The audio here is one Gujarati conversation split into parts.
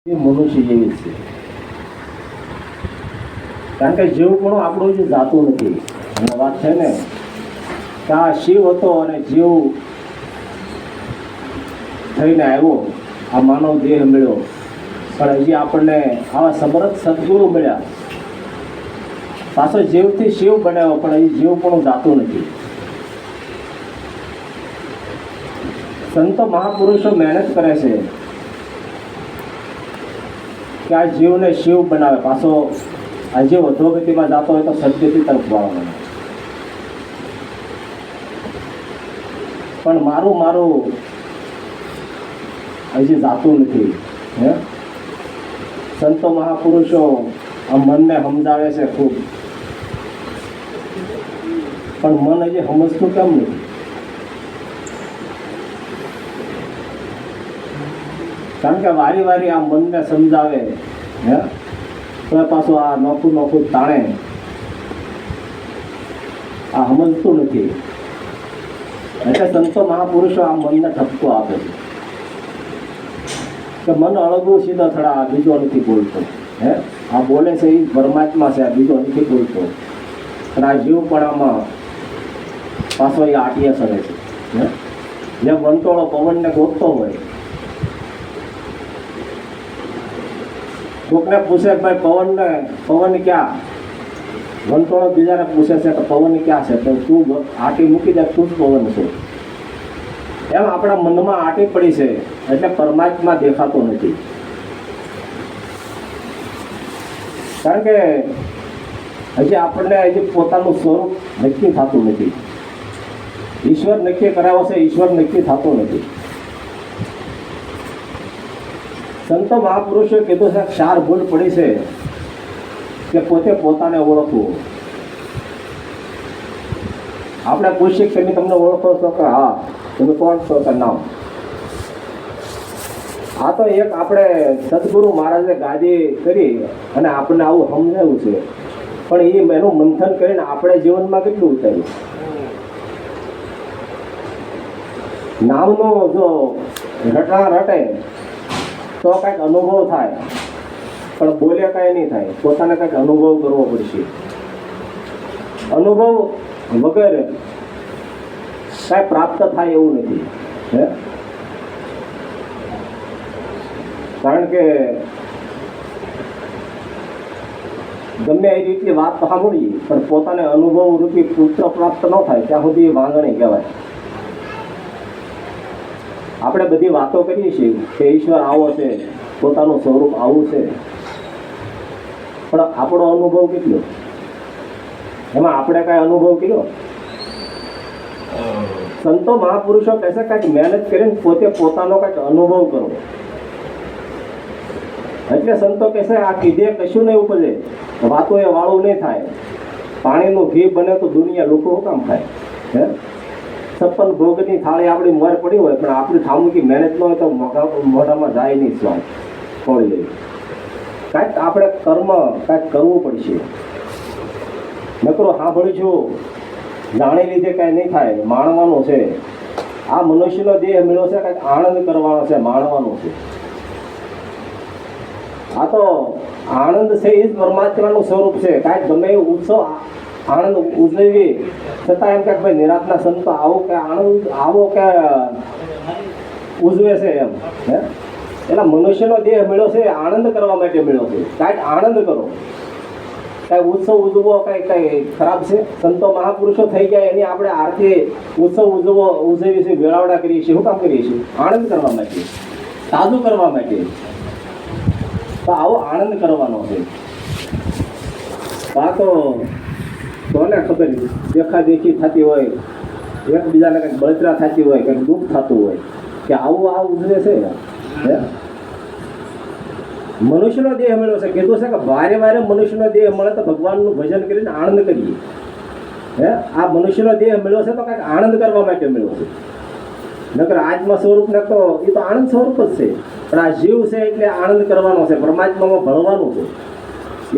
એ મનુષ્ય જેવી છે, કારણ કે જેવું પણ આપણું જે જાતું નથી. અને વાત છે ને કે આ શિવ હતો અને જીવ થઈને આવ્યો, આ માનવ દેહ મળ્યો, પણ હજી આપણને આવા સમર્થ સદગુરુ મળ્યા, પાછો જીવથી શિવ બનાવ્યો, પણ હજી જીવ પણ જાતું નથી. સંતો મહાપુરુષો મહેનત કરે છે કે આ જીવને શિવ બનાવે, પાછો આ જીવ અધોગતિમાં જતો હોય તો સદગતિ તરફ વાળવાનો. પણ મારું હજી જાતું નથી. હે સંતો મહાપુરુષો આ મનને સમજાવે છે ખૂબ, પણ મન હજી સમજતું કેમ નથી? કારણ કે વારી વારી આ મનને સમજાવે, હે તો પાછું આ નોખું તાણે આ સમજતું નથી. એટલે સંતો મહાપુરુષો આ મનને ઠપકો આપે છે કે મન અળગું સીધો થડા, બીજો નથી બોલતો. હે આ બોલે છે એ પરમાત્મા છે, બીજો નથી બોલતો. પણ આ જીવપણામાં પાછો એ આટીએ સરે છે. જેમ વંટોળો પવનને ગોતતો હોય, કોકને પૂછે ભાઈ પવન ક્યાં? વંટોળો બીજાને પૂછે છે કે પવન ક્યાં છે? તો તું આટી મૂકી દે, તું જ પવન છે. એમ આપણા મનમાં આટી પડી છે, એટલે પરમાત્મા દેખાતો નથી. કારણ કે હજી આપણને હજી પોતાનું સ્વરૂપ નક્કી થતું નથી. ઈશ્વર નક્કી કરાવો છે, ઈશ્વર નક્કી થતો નથી. સંતો મહાપુરુષોએ કીધું છે, 4 ભૂલ પડી છે કે પોતે પોતાને ઓળખવું. આપણે પૂછીએ કે તમને ઓળખો છો? કે હા. તમે કોણ છો? કે નામ. આ તો એક આપણે સદગુરુ મહારાજે ગાદી કરી અને આપણને આવું સમજાવ્યું છે, પણ એનું મંથન કરીને આપણે જીવનમાં કેટલું ઉતાર્યું? નામનો જો રટા રટે તો કંઈક અનુભવ થાય, પણ બોલે કાંઈ નહીં થાય. પોતાને કંઈક અનુભવ કરવો પડશે. અનુભવ વગેરે કાંઈ પ્રાપ્ત થાય એવું નથી. હે કારણ કે ગમે એ રીતની વાત સાંભળીએ, પણ પોતાને અનુભવ રૂપી પુત્ર પ્રાપ્ત ન થાય ત્યાં સુધી વાંગણી કહેવાય. આપણે બધી વાતો કરીએ છીએ કે ઈશ્વર આવો છે, પોતાનું સ્વરૂપ આવું છે, પણ આપણો અનુભવ કેટલો? એમાં આપણે કાંઈ અનુભવ કર્યો? સંતો મહાપુરુષો કહેશે કાંઈક મહેનત કરીને પોતે પોતાનો કાંઈક અનુભવ કરો. એટલે સંતો કહેશે આ કીધે કશું નહીં ઉપજે, વાતો એ વાળું નહીં થાય. પાણીનું ઘી બને તો દુનિયા લોકો શું કામ ખાય? હે 56 ભોગની થાળી આપણી મોર પડી હોય, પણ આપણી થામુકી મહેનત ન હોય તો મોઢામાં જાય નહીં સ્વાદ ખોળી લે. કાંઈક આપણે કાંઈક કરવું પડશે. નકરો સાંભળીશું જાણી લીધે કાંઈ નહીં થાય. માણવાનું છે. આ મનુષ્યનો દેહ મળ્યો છે, કાંઈક આનંદ કરવાનો છે, માણવાનો છે. આ તો આનંદ છે એ જ પરમાત્માનું સ્વરૂપ છે. કાંઈક ગમે એ ઉત્સવ આનંદ ઉજવી છતાં એમ કે ભાઈ નિરાતના સંતો આવો કે આનંદ આવો કે ઉજવે છે એમ. હે એટલે મનુષ્યનો દેહ મળ્યો છે આનંદ કરવા માટે મળ્યો છે. કાંઈક આનંદ કરો, કાંઈ ઉત્સવ ઉજવો કાંઈ ખરાબ છે? સંતો મહાપુરુષો થઈ ગયા એની આપણે આરતી ઉત્સવ ઉજવીએ છીએ, વેળાવડા કરીએ છીએ. શું કામ કરીએ છીએ? આનંદ કરવા માટે, તાજું કરવા માટે. તો આવો આનંદ કરવાનો છે. આ તો કોને ખબર દેખાદેખી થતી હોય, એકબીજાને કંઈક બળતરા થતી હોય, કંઈક દુઃખ થતું હોય કે આવું ઉજવે છે. હે મનુષ્યનો દેહ મળ્યો છે. કીધું છે કે વારે વારે મનુષ્યનો દેહ મળે તો ભગવાનનું ભજન કરીને આનંદ કરીએ. હે આ મનુષ્યનો દેહ મળ્યો છે તો કંઈક આનંદ કરવા માટે મળ્યો છે. નકર આત્મા સ્વરૂપને તો એ તો આનંદ સ્વરૂપ જ છે, પણ આ જીવ છે એટલે આનંદ કરવાનો છે, પરમાત્મામાં ભળવાનું છે.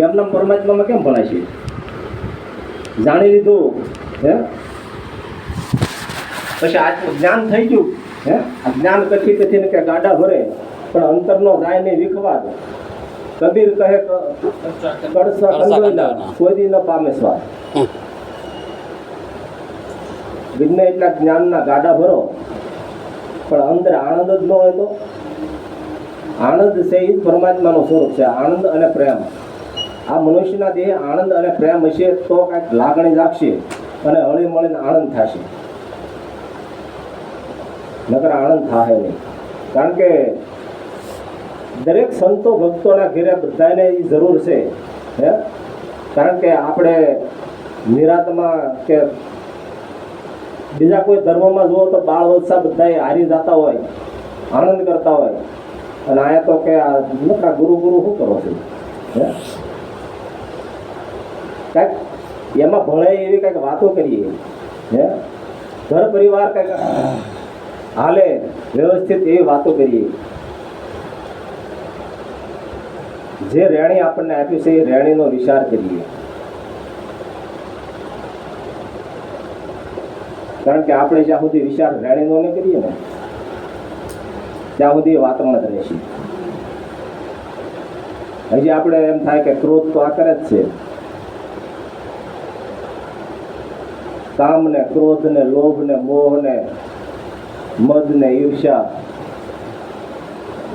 એમના પરમાત્મામાં કેમ ભણાય છે? જાણી લીધું. હે પછી આત્મ જ્ઞાન થઈ ગયું. હે આ જ્ઞાન કથી ને કે ગાડા ભરે પણ અંતરનો જાય નહીં વિખવાદ. કબીર કહે કળસા કંદોયલા કોઈ દી ન પામે સ્વાદ. વિજ્ઞાન એટલા જ્ઞાનના ગાડા ભરો પણ અંદર આનંદ જ ન હોય તો. આનંદ છે એ જ પરમાત્માનું સ્વરૂપ છે. આનંદ અને પ્રેમ. આ મનુષ્યના દેહ આનંદ અને પ્રેમ હશે તો કાંઈક લાગણી જાગશે અને હળી મળીને આનંદ થશે, નકર આનંદ થાય નહીં. કારણ કે દરેક સંતો ભક્તોના ઘેરે બધાને એ જરૂર છે. હે કારણ કે આપણે નિરાતમાં કે બીજા કોઈ ધર્મમાં જુઓ તો બાળ વત્સા બધા હારી જતા હોય, આનંદ કરતા હોય, અને આયા તો કે આ નકરા ગુરુ શું કરો છો? હે કાંઈક એમાં ભણાય એવી કાંઈક વાતો કરીએ. હે ઘર પરિવાર કાંઈક હાલે વ્યવસ્થિત એવી વાતો કરીએ. જે રેણી આપણને આપ્યું છે એ રેણીનો વિચાર કરીએ. કારણ કે આપણે જ્યાં સુધી વિચાર રેણીનો નહીં કરીએ ને ત્યાં સુધી વાતમાં જ રહેશે. હજી આપણે એમ થાય કે ક્રોધ તો આ કરે જ છે. કામ ને ક્રોધ ને લોભ ને મોહ ને મદ ને ઈર્ષ્યા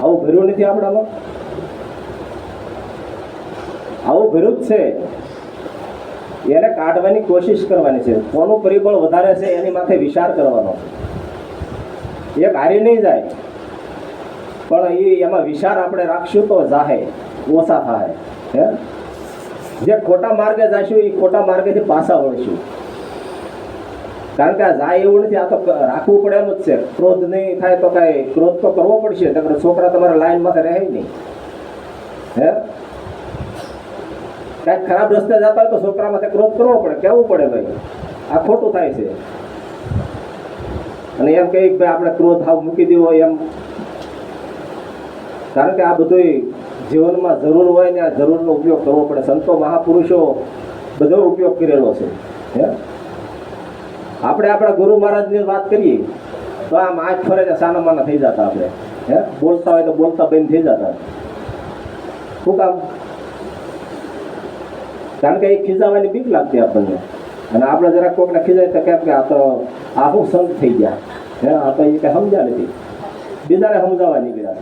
આવું ભર્યું નથી આપણામાં. આવું ભર્યું જ છે. એને કાઢવાની કોશિશ કરવાની છે. કોનું પરિબળ વધારે છે એની માથે વિચાર કરવાનો. એક હારી નહીં જાય પણ એમાં વિચાર આપણે રાખશું તો જાહે ઓછા થાય. હે જે ખોટા માર્ગે જઈશું એ ખોટા માર્ગેથી પાછા વળશું. કારણ કે આ જાય એવું નથી. આ તો રાખવું પડે એમ જ છે. ક્રોધ નહીં થાય તો કાંઈ ક્રોધ તો કરવો પડશે. તમારા છોકરા તમારા લાઈનમાં રહે નહીં. હે કાંઈક ખરાબ રસ્તે જતા હોય તો છોકરા માટે ક્રોધ કરવો પડે, કહેવું પડે ભાઈ આ ખોટું થાય છે. અને એમ કહે ભાઈ આપણે ક્રોધ હાવ મૂકી દેવો એમ. કારણ કે આ બધું જીવનમાં જરૂર હોય ને આ જરૂરનો ઉપયોગ કરવો પડે. સંતો મહાપુરુષો બધો ઉપયોગ કરેલો છે. હે આપણે આપણા ગુરુ મહારાજની વાત કરીએ તો આમ આંખ ફરે સાના માના થઈ જતા. આપણે હે બોલતા હોય તો બોલતા બંધ થઈ જતા. શું કામ? કારણ કે એ ખીજાવાની બીક લાગતી આપણને. અને આપણે જરાક કોઈકને ખીજાય તો કેમ કે આ તો આખું સંત થઈ ગયા. હે આ તો એ કંઈ સમજ્યા નથી, બીજાને સમજાવવા નીકળ્યા.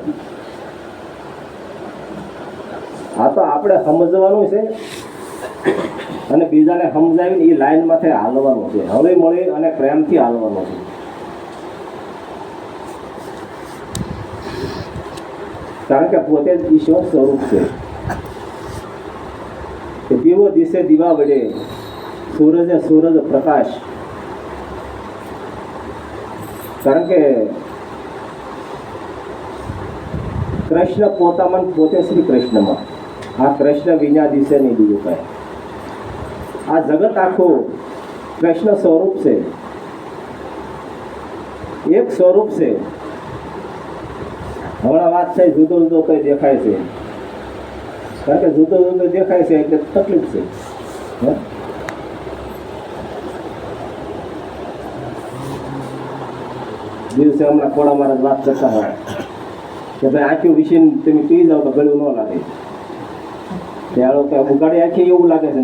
આ તો આપણે સમજવાનું છે અને બીજાને સમજાવીને એ લાઈનમાંથી હાલવાનું છે. હળી મળી અને પ્રેમથી હાલવાનું છે. કારણ કે પોતે જ ઈશ્વર સ્વરૂપ છે. કે દીવો દિશે દીવા વડે, સૂરજે સૂરજ પ્રકાશ. કારણ કે કૃષ્ણ પોતામાં પોતે શ્રી કૃષ્ણમાં. આ કૃષ્ણ વિના દિશે નહીં બીજું કાંઈ. આ જગત આખું કૃષ્ણ સ્વરૂપ છે. એક સ્વરૂપ છે. હમણાં વાત છે જુદો જુદો કંઈ દેખાય છે. કારણ કે જુદો જુદો દેખાય છે એટલે તકલીફ છે. દિવસે હમણાં થોડા મારા વાત કરતા હોય કે ભાઈ આંખ્યું વિશે તમે પી જાઓ તો ગળ્યું ન લાગે. ત્યારે કે ઉગાડી આંખી એવું લાગે છે,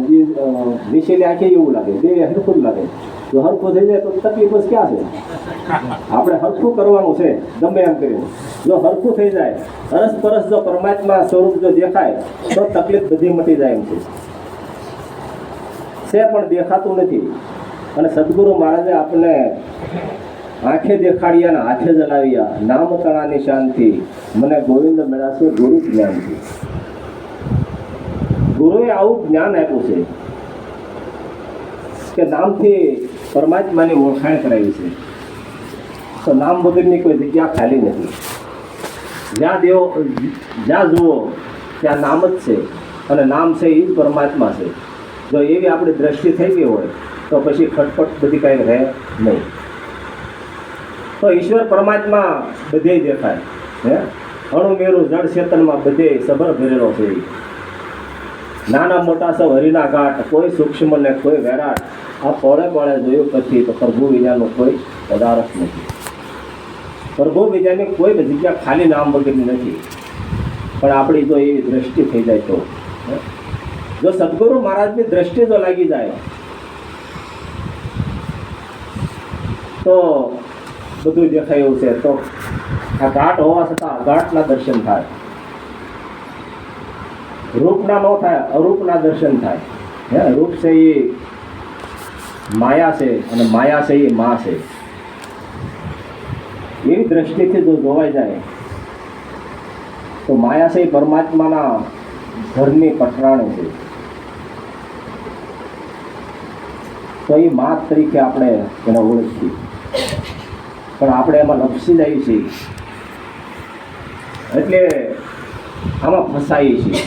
વિશેલી આંખી એવું લાગે, બે હરખું જ લાગે. જો હરખું થઈ જાય તો તકલીફ જ ક્યાં છે? આપણે હરખું કરવાનું છે ગમે એમ કરીને. જો હરખું થઈ જાય, અરસપરસ જો પરમાત્મા સ્વરૂપ જો દેખાય તો તકલીફ બધી મટી જાય એમ છે. પણ દેખાતું નથી. અને સદગુરુ મહારાજે આપણને આંખે દેખાડ્યા ને હાથે જલાવ્યા. નામ તણાની શાંતિ મને ગોવિંદ મેળાશે ગુરુ જ્ઞાનથી. ગુરુએ આવું જ્ઞાન આપ્યું છે કે નામથી પરમાત્માની ઓળખાણ કરાવી છે. તો નામ વગરની કોઈ જગ્યા ખાલી નથી. જ્યાં જુઓ ત્યાં નામ જ છે. અને નામ છે એ જ પરમાત્મા છે. જો એવી આપણી દ્રષ્ટિ થઈ ગઈ હોય તો પછી ખટપટ બધી કાંઈ રહે નહીં. તો ઈશ્વર પરમાત્મા બધે દેખાય. હે અણુમેરું જળ ચેતનમાં બધે સબર ભરેલો છે. નાના મોટા સૌ હરિના ઘાટ, કોઈ સૂક્ષ્મ ને કોઈ વેરાટ. આ પળે પળે જોયું પછી તો પ્રભુ વિનાનું કોઈ પદાર્થ નથી. પ્રભુ બીજાની કોઈ બી જગ્યા ખાલી નામ વગરની નથી. પણ આપણી જો એવી દ્રષ્ટિ થઈ જાય તો, જો સદગુરુ મહારાજની દ્રષ્ટિ જો લાગી જાય તો બધું દેખાય એવું છે. તો આ ઘાટ હોવા છતાં ઘાટના દર્શન થાય, રૂપના ન થાય, અરૂપના દર્શન થાય. રૂપ છે એ માયા છે અને માયા છે એ મા છે. એવી દ્રષ્ટિથી જો જોવાઈ જાય તો માયા છે એ પરમાત્માના ઘરની પટરાણી છે. તો એ મા તરીકે આપણે એને ઓળખીએ, પણ આપણે એમાં લપસી જઈએ છીએ એટલે આમાં ફસાઈએ છીએ.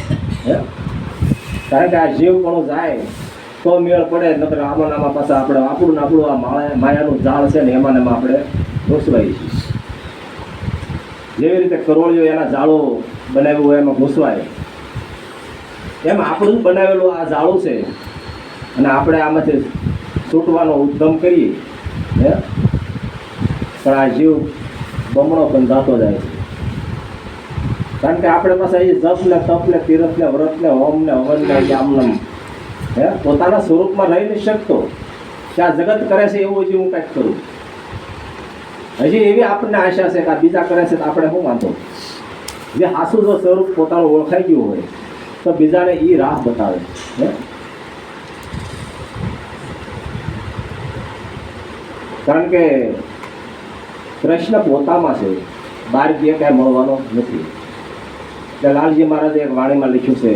કારણ કે આ જીવ પણ જાય તો મેળ પડે, નકર આમાં પાછા આપણે આપણું આ માયાનું જાળ છે ને એમાં આપણે ઘૂસવાઈએ છીએ. જેવી રીતે કરોળિયો એના જાળો બનાવ્યું હોય એમાં ઘૂસવાય, એમ આપણું બનાવેલું આ જાળું છે અને આપણે આમાંથી છૂટવાનો ઉદ્યમ કરીએ પણ આ જીવ બમણો બંધાતો જાય છે. કારણ કે આપણે પાસે એ જપ ને તપ ને તીરથ ને વ્રત ને હોમ ને હવન ને આમનમ પોતાના સ્વરૂપમાં રહી નથી શકતો કે આ જગત કરે છે એવું હજી હું કંઈક કરું. હજી એવી આપણને આશા છે કે આ બીજા કરે છે તો આપણે શું વાંધો. જે હાસુ જો સ્વરૂપ પોતાનું ઓળખાઈ ગયું હોય તો બીજાને એ રાહ બતાવે. કારણ કે કૃષ્ણ પોતામાં છે, બહાર જે કાંઈ મળવાનો નથી. એટલે લાલજી મહારાજે એક વાણીમાં લખ્યું છે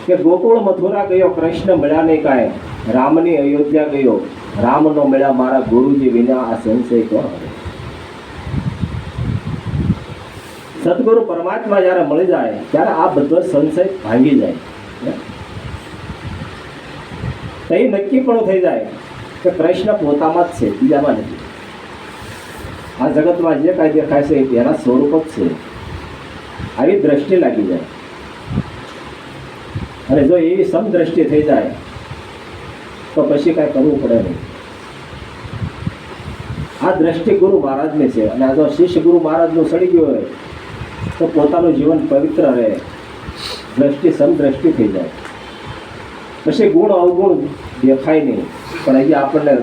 કે ગોકુળ મથુરા ગયો કૃષ્ણ મળ્યા નહીં કાંઈ, રામની અયોધ્યા ગયો રામ નો મળ્યા મારા ગુરુજી વિના આ સંશય કોણ હવે. સદગુરુ પરમાત્મા જ્યારે મળી જાય ત્યારે આ બધો સંશય ભાંગી જાય. તો એ નક્કી પણ થઈ જાય કે કૃષ્ણ પોતામાં જ છે, બીજામાં નથી. આ જગતમાં જે કાંઈ દેખાય છે એના સ્વરૂપ જ છે. આવી દ્રષ્ટિ લાગી જાય અને જો એવી સમદ્રષ્ટિ થઈ જાય તો પછી કાંઈ કરવું પડે નહીં. આ દ્રષ્ટિ ગુરુ મહારાજની છે અને આ જો શિષ્ય ગુરુ મહારાજનું સડી ગયો હોય તો પોતાનું જીવન પવિત્ર રહે, દ્રષ્ટિ સમદ્રષ્ટિ થઈ જાય. પછી ગુણ અવગુણ દેખાય નહીં, પણ હજી આપણને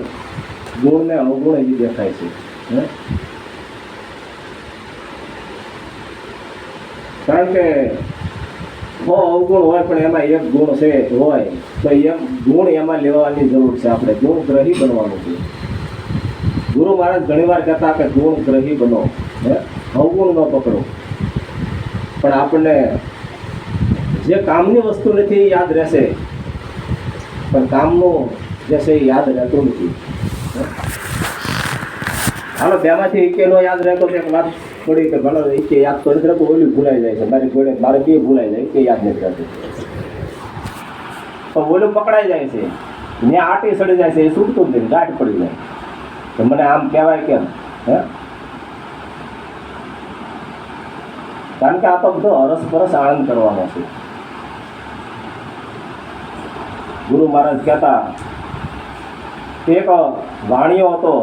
ગુણ ને અવગુણ હજી દેખાય છે. કારણ કે અવગુણ હોય પણ એમાં એક ગુણ છે હોય તો એમ ગુણ એમાં લેવાની જરૂર છે. આપણે ગુણ ગ્રહી બનવાનું છે. ગુરુ મહારાજ ઘણી વાર કહેતા કે ગુણ ગ્રહી બનો, અવગુણ ન પકડો. પણ આપણને જે કામની વસ્તુ નથી એ યાદ રહેશે, પણ કામનું જે છે એ યાદ રહેતું નથી. હાલો બેમાંથી એકે નો યાદ રહેતો એક વાત થોડી કે ભલે એકે યાદ તો નથી રહેતું, ઓલું ભૂલાઈ જાય છે. મારી જોડે મારે બે ભૂલાઈ જાય, એકે યાદ નથી રહેતું. તો ઓલું પકડાઈ જાય છે, ત્યાં આટી સડી જાય છે, એ છૂટતું જ નથી, ગાંઠ પડી જાય. તો મને આમ કહેવાય કેમ? કારણ કે આ તો બધો અરસપરસ આનંદ કરવાનો છે. ગુરુ મહારાજ કહેતા કે એક વાણિયો હતો,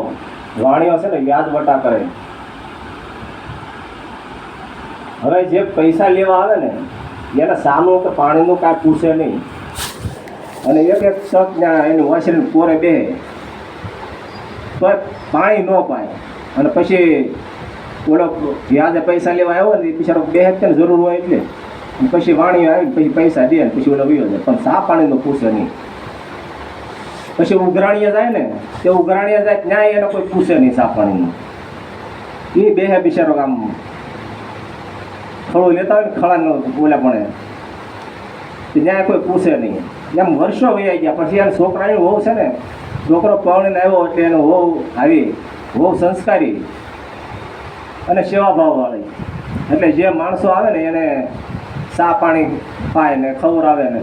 વાણિયો છે ને વ્યાજ વટા કરે. હવે જે પૈસા લેવા આવે ને એને સાનું કે પાણીનું કાંઈ પૂછે નહીં અને એક શક એની વાસરીને કોરે બે તો પાણી ન પાય. અને પછી ઓલો વ્યાજે પૈસા લેવા આવ્યો ને એ બિચારો બે હપ્તાને જરૂર હોય એટલે પછી વાણીઓ આવી પછી પૈસા દે ને પછી ઓલો વયો જાય, પણ સા પાણીનું પૂછે નહીં. પછી ઉઘરાણીએ જાય ને તે ઉઘરાણીએ જાય ત્યાં એને કોઈ પૂછે નહીં સા પાણીનું. એ બે બિચારો આમ ખળું લેતા હોય ને ખળાનો ઓલા પણ ત્યાં કોઈ પૂછે નહીં. એમ વર્ષો વૈયા ગયા. પછી એને છોકરાની વહુ છે ને, છોકરો પરણીને આવ્યો એટલે એનો વહુ આવી, વહુ સંસ્કારી અને સેવાભાવવાળી. એટલે જે માણસો આવે ને એને ચા પાણી પાય ને ખવડાવે ને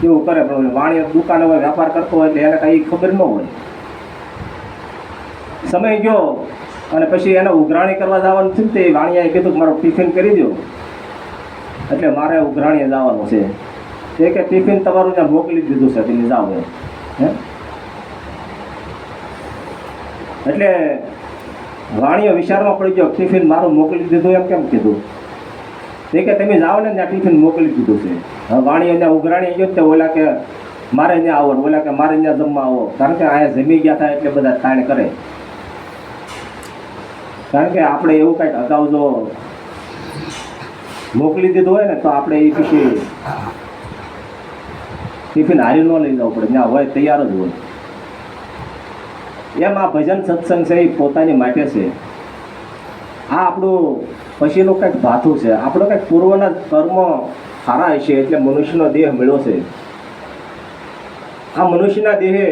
એવું કરે. પણ વાણીઓ દુકાને હોય, વ્યાપાર કરતો હોય એટલે એને કાંઈ ખબર ન હોય. સમય ગયો અને પછી એને ઉઘરાણી કરવા જવાનું થયું. તે વાણિયાએ કીધું કે મારું ટિફિન કરી દો, એટલે મારે ઉઘરાણીએ જવાનું છે. તે કે ટિફિન તમારું ત્યાં મોકલી દીધું છે, તમે જાઓ. એટલે વાણીઓ વિચારમાં પડી ગયો, ટિફિન મારું મોકલી દીધું એમ કેમ કીધું? તે કે તમે જાઓ ને ત્યાં ટિફિન મોકલી દીધું છે. હવે વાણીઓ ત્યાં ઉઘરાણી ગયો તો ઓલા કે મારે ત્યાં આવો, ઓલા કે મારે ત્યાં જમવા આવો. કારણ કે અહીંયા જમી ગયા હતા એટલે બધા તાણ કરે. કારણ કે આપણે એવું કંઈક અગાઉ જો મોકલી દીધું હોય ને તો આપણે એ પછી ટિફિન હારી ન લઈ જવું પડે, ત્યાં હોય તૈયાર જ હોય. એમ આ ભજન સત્સંગ છે એ પોતાની માટે છે. આ આપણું પછીનું કંઈક ભાથું છે, આપણો કંઈક પૂર્વના કર્મ સારા હશે એટલે મનુષ્યનો દેહ મળ્યો છે. આ મનુષ્યના દેહે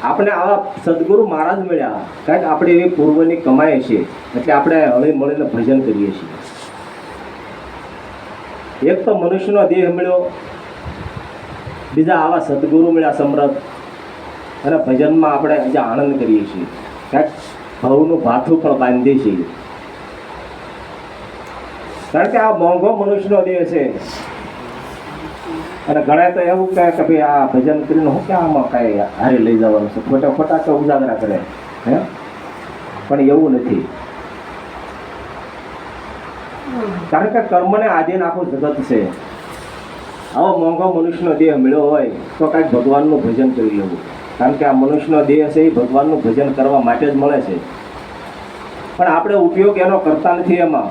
આપણે આવા સદગુરુ મહારાજ મળ્યા, કાંઈક આપણે એવી પૂર્વની કમાઈ છે એટલે આપણે હળી મળીને ભજન કરીએ છીએ. એક તો મનુષ્યનો દેહ મળ્યો, બીજા આવા સદગુરુ મળ્યા સમરથ, અને ભજનમાં આપણે આજે આનંદ કરીએ છીએ, કાંઈક ભવનું ભાથું પણ બાંધીએ છીએ. કારણ કે આ મોંઘો મનુષ્યનો દેહ છે. અને ઘણા તો એવું કહે કે ભાઈ આ ભજન કરીને હું ક્યાં આમાં કાંઈ હારે લઈ જવાનું છે, ખોટા ખોટા તો ઉજાગરા કરે. પણ એવું નથી. કારણ કે કર્મને આધીન આખું જગત છે. આવો મોંઘો મનુષ્યનો દેહ મળ્યો હોય તો કાંઈક ભગવાનનું ભજન કરી લેવું. કારણ કે આ મનુષ્યનો દેહ છે એ ભગવાનનું ભજન કરવા માટે જ મળે છે. પણ આપણે ઉપયોગ એનો કરતા નથી એમાં,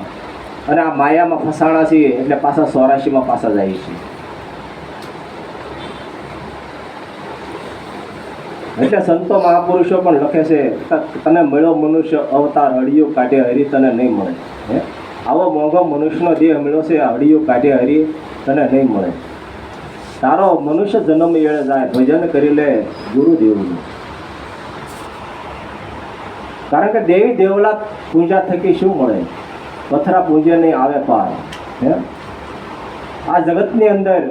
અને આ માયામાં ફસાણા છીએ એટલે પાછા 84માં પાછા જાય છે. એટલે સંતો મહાપુરુષો પણ લખે છે તને મળ્યો મનુષ્ય અવતાર, હળિયું કાઢે હરી તને નહીં મળે. આવો મોંઘો મનુષ્યનો દેહ મળ્યો છે, હળિયું કાઢે હરી તને નહીં મળે. તારો મનુષ્ય જન્મ એળે જાય, ભજન કરી લે ગુરુદેવનું. કારણ કે દેવી દેવલા પૂજા થકી શું મળે? પથરા પૂજે નહીં આવે પાર. આ જગતની અંદર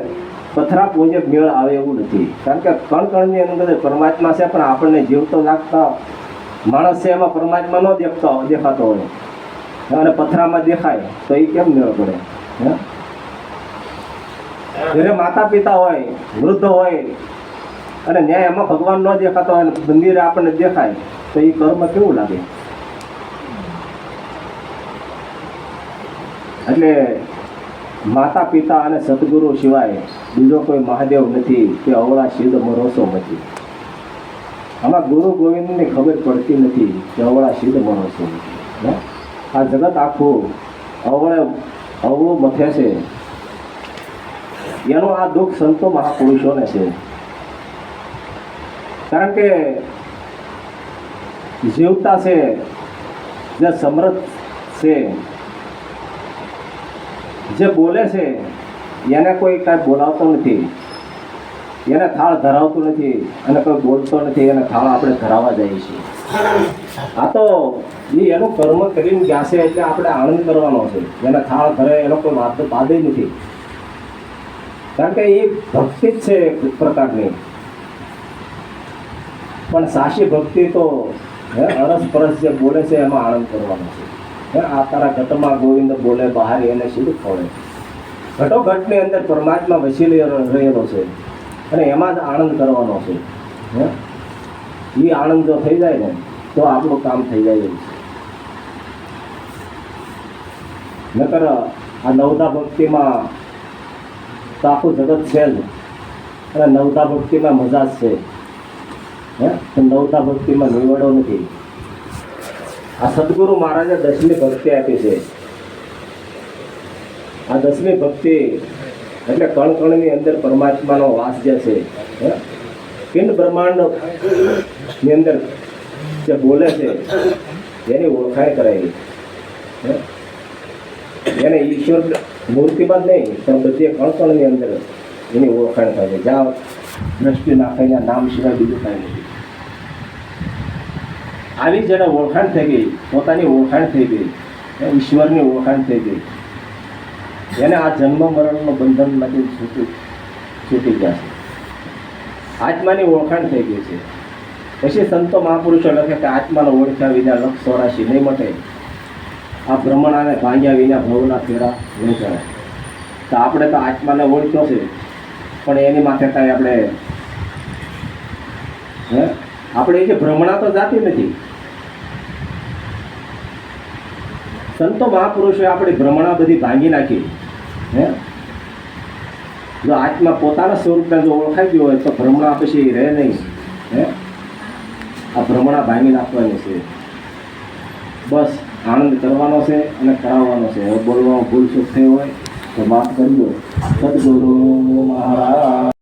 પથરા પૂજે મેળ આવે એવું નથી. કારણ કે કણ કણની અંદર પરમાત્મા છે, પણ આપણને જીવતો લાગતા માણસ છે એમાં પરમાત્મા ન દેખાતો હોય, અને પથરામાં દેખાય તો એ કેમ મેળ પડે? જ્યારે માતા પિતા હોય, વૃદ્ધ હોય, અને ન્યાય એમાં ભગવાન ન દેખાતો હોય, મંદિરે આપણને દેખાય તો એ કર્મ કેવું લાગે? એટલે માતા પિતા અને સદગુરુ સિવાય બીજો કોઈ મહાદેવ નથી કે અવળા સિદ્ધ મરોસો નથી. આમાં ગુરુ ગોવિંદની ખબર પડતી નથી કે અવળા સિદ્ધ મરોસો નથી. આ જગત આખું અવળું મથે છે. એનું આ દુઃખ સંતો મહાપુરુષોને છે. કારણ કે જીવતા છે, જે સમર્થ છે, જે બોલે છે, એને કોઈ કાંઈ બોલાવતો નથી, એને થાળ ધરાવતું નથી, અને કોઈ બોલતો નથી, એને થાળ આપણે ધરાવવા જઈએ છીએ. આ તો એનું કર્મ કરીને ગયા છે એટલે આપણે આનંદ કરવાનો છે. એને થાળ ધરે એનો કોઈ વાદ નથી. કારણ કે એ ભક્તિ જ છે એક પ્રકારની. પણ સાચી ભક્તિ તો અરસ પરસ જે બોલે છે એમાં આનંદ કરવાનો છે. આ તારા ઘટમાં ગોવિંદ બોલે બહાર એને સીધું ખોળે. ઘટોઘટની અંદર પરમાત્મા વસી રહેલો છે અને એમાં જ આનંદ કરવાનો છે. એ આનંદ જો થઈ જાય ને તો આપણું કામ થઈ જાય એવું છે. નકર આ નવધા ભક્તિમાં તો આખું જગત છે જ, અને નવધા ભક્તિમાં મજા જ છે. નવધા ભક્તિમાં નિવડો નથી. આ સદગુરુ મહારાજે 10મી ભક્તિ આપી છે. આ 10મી ભક્તિ એટલે કણ કણની અંદર પરમાત્માનો વાસ જે છે, પિંડ બ્રહ્માંડની અંદર જે બોલે છે એની ઓળખાણ કરાવી. એને ઈશ્વર મૂર્તિમાં જ નહીં પણ બધી કણ કણની અંદર એની ઓળખાણ થાય છે. જ્યાં દ્રષ્ટિ નાખાઈને નામ સિવાય બીજું કાંઈ નથી. આવી જેને ઓળખાણ થઈ ગઈ, પોતાની ઓળખાણ થઈ ગઈ, ઈશ્વરની ઓળખાણ થઈ ગઈ, એને આ જન્મ મરણનું બંધનમાંથી છૂટી ગયા છે. આત્માની ઓળખાણ થઈ ગઈ છે. પછી સંતો મહાપુરુષો લખે કે આત્માનો ઓળખ્યા વિના લક્ષ 84 નહીં મટે. આ ભ્રમણાને ભાંગ્યા વિના ભવના ફેરા નહીં ચડે. તો આપણે તો આત્માને ઓળખ્યો છે, પણ એની માથે કાંઈ આપણે જે ભ્રમણા તો જાતી નથી. સંતો મહાપુરુષોએ આપણી ભ્રમણા બધી ભાંગી નાખી. હે જો આત્મા પોતાના સ્વરૂપને જો ઓળખાઈ ગયો હોય તો ભ્રમણા પછી રહે નહીં. હે આ ભ્રમણા ભાંગી નાખવાની છે. બસ આનંદ કરવાનો છે અને કરાવવાનો છે. હવે બોલવામાં ભૂલ ચૂક થઈ હોય તો માફ કરી દો. સદગુરુ મહારાજ.